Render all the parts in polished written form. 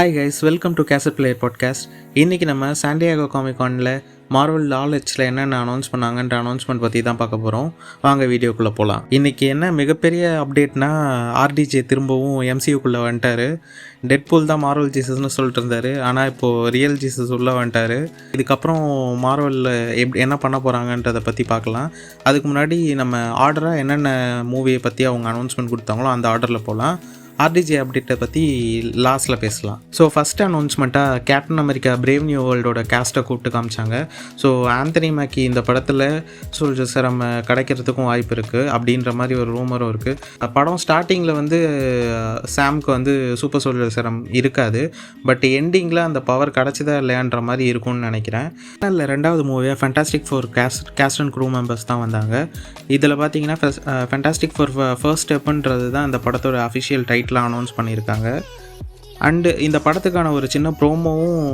Hi guys, welcome to cassette player podcast. இன்றைக்கி நம்ம Santiago காமிகானில் Marvel நாலேஜில் என்னென்ன அனௌன்ஸ் பண்ணாங்கன்ற அனௌன்ஸ்மெண்ட் பற்றி தான் பார்க்க போகிறோம். வாங்க வீடியோக்குள்ளே போகலாம். இன்றைக்கி என்ன மிகப்பெரிய அப்டேட்னா, ஆர்டிஜே திரும்பவும் எம்சியூக்குள்ளே வந்துட்டார். டெட்பூல் தான் மார்வல் ஜீசஸ்னு சொல்லிட்டு இருந்தார், ஆனால் இப்போது ரியல் ஜீசஸ் உள்ளே வந்துட்டார். இதுக்கப்புறம் மார்வலில் என்ன பண்ண போகிறாங்கன்றதை பற்றி பார்க்கலாம். அதுக்கு முன்னாடி நம்ம ஆர்டராக என்னென்ன மூவியை பற்றி அவங்க அனௌன்ஸ்மெண்ட் கொடுத்தாங்களோ அந்த ஆர்டரில் போகலாம். ஆர்டிஜே அப்டேட்டை பற்றி லாஸ்ட்டில் பேசலாம். ஸோ ஃபஸ்ட் அனௌன்ஸ்மெண்ட்டாக கேப்டன் அமெரிக்கா பிரேவ் நியூ வேர்ல்டோட கேஸ்ட்டை கூப்பிட்டு காமிச்சாங்க. ஸோ ஆந்தனி மேக்கி இந்த படத்தில் சோல்ஜர் செரம் கிடைக்கிறதுக்கும் வாய்ப்பு இருக்குது அப்படின்ற மாதிரி ஒரு ரூமரும் இருக்குது. படம் ஸ்டார்டிங்கில் வந்து சாம்க்கு வந்து சூப்பர் சோல்ஜர் செரம் இருக்காது, பட் எண்டிங்கில் அந்த பவர் கிடச்சதா இல்லையான்ற மாதிரி இருக்கும்னு நினைக்கிறேன். இல்லை, ரெண்டாவது மூவியாக Fantastic Four cast and crew members தான் வந்தாங்க. இதில் பார்த்தீங்கன்னா ஃபேண்டாஸ்டிக் ஃபோர் ஃபர்ஸ்ட் ஸ்டெப்புன்றது தான் இந்த படத்தோட அஃபிஷியல் டைட்டில் அனௌன்ஸ் பண்ணியிருக்காங்க. அண்டு இந்த படத்துக்கான ஒரு சின்ன ப்ரோமோவும்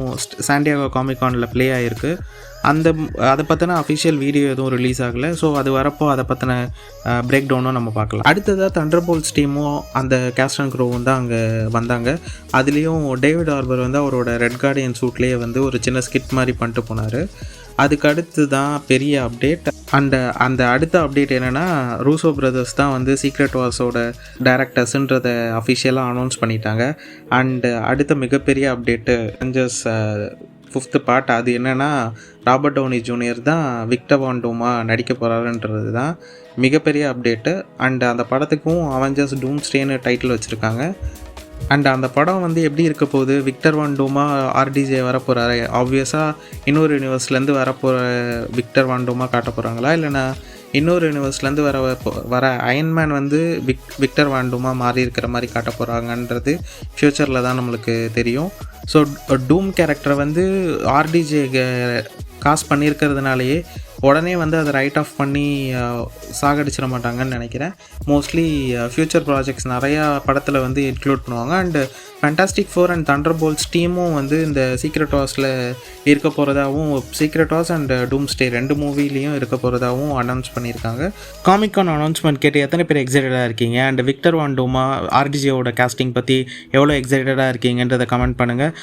சாண்டியாகோ காமிகானில் ப்ளே ஆகிருக்கு. அதை பற்றின அஃபிஷியல் வீடியோ எதுவும் ரிலீஸ் ஆகலை. ஸோ அது வரப்போ அதை பற்றின பிரேக் டவுனும் நம்ம பார்க்கலாம். அடுத்ததாக தண்டர்போல்ட்ஸ் டீமும் அந்த கேஸ்ட் அண்ட் க்ரூவும் தான் அங்கே வந்தாங்க. அதுலேயும் டேவிட் ஆர்பர் வந்து அவரோட ரெட் கார்டியன் சூட்லேயே வந்து ஒரு சின்ன ஸ்கிட் மாதிரி பண்ணிட்டு போனார். அதுக்கு அடுத்து தான் பெரிய அப்டேட். அந்த அடுத்த அப்டேட் என்னென்னா, ரூசோ பிரதர்ஸ் தான் வந்து சீக்ரெட் வார்ஸோட டைரக்டர்ஸுன்றதை அஃபிஷியலாக அனௌன்ஸ் பண்ணிட்டாங்க. அண்டு அடுத்த மிகப்பெரிய அப்டேட்டு அவெஞ்சர்ஸ் 5th பார்ட். அது என்னென்னா, ராபர்ட் டவுனி ஜூனியர் தான் விக்டர் வான் டூமா நடிக்க போகிறாருன்றது தான் மிகப்பெரிய அப்டேட்டு. அண்டு அந்த படத்துக்கும் அவெஞ்சர்ஸ் டூம்ஸ்டேன்னு டைட்டில் வச்சுருக்காங்க. அண்ட் அந்த படம் வந்து எப்படி இருக்க போகுது, விக்டர் வான் டூமா ஆர்டிஜே வரப்போகிறாரு, ஆப்வியஸாக இன்னொரு யூனிவர்ஸ்லேருந்து வரப்போகிற விக்டர் வான் டூமா காட்ட போகிறாங்களா, இல்லைனா இன்னொரு யூனிவர்ஸ்லேருந்து வர அயன்மேன் வந்து விக்டர் வான் டூமா மாறி இருக்கிற மாதிரி காட்ட போகிறாங்கன்றது ஃப்யூச்சரில் தான் நம்மளுக்கு தெரியும். ஸோ டூம் கேரக்டரை வந்து ஆர்டிஜே காஸ்ட் பண்ணியிருக்கிறதுனாலேயே உடனே வந்து அதை ரைட் ஆஃப் பண்ணி சாகடிச்சிட மாட்டாங்கன்னு நினைக்கிறேன். மோஸ்ட்லி ஃப்யூச்சர் ப்ராஜெக்ட்ஸ் நிறையா படத்தில் வந்து இன்க்ளூட் பண்ணுவாங்க. And Fantastic Four and Thunderbolts டீமும் வந்து இந்த சீக்ரெட் வார்ஸில் இருக்க போகிறதாகவும், சீக்ரெட் வார்ஸ் அண்ட் டூம்ஸ்டே 2 மூவிலையும் இருக்க போகிறதாகவும் அனௌன்ஸ் பண்ணியிருக்காங்க. காமிகான் அனௌன்ஸ்மெண்ட் கேட்டு எத்தனை பேர் எக்ஸைட்டடாக இருக்கீங்க? அண்ட் விக்டர் வான் டூமா ஆர்டிஜேவோட கேஸ்டிங் பற்றி எவ்வளோ எக்ஸைட்டடாக இருக்கீங்கன்றதை கமெண்ட் பண்ணுங்கள்.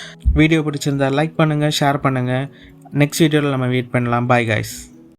வீடியோ பிடிச்சிருந்தா லைக் பண்ணுங்கள், ஷேர் பண்ணுங்கள். நெக்ஸ்ட் வீடியோவில் நம்ம வெயிட் பண்ணலாம். Bye guys.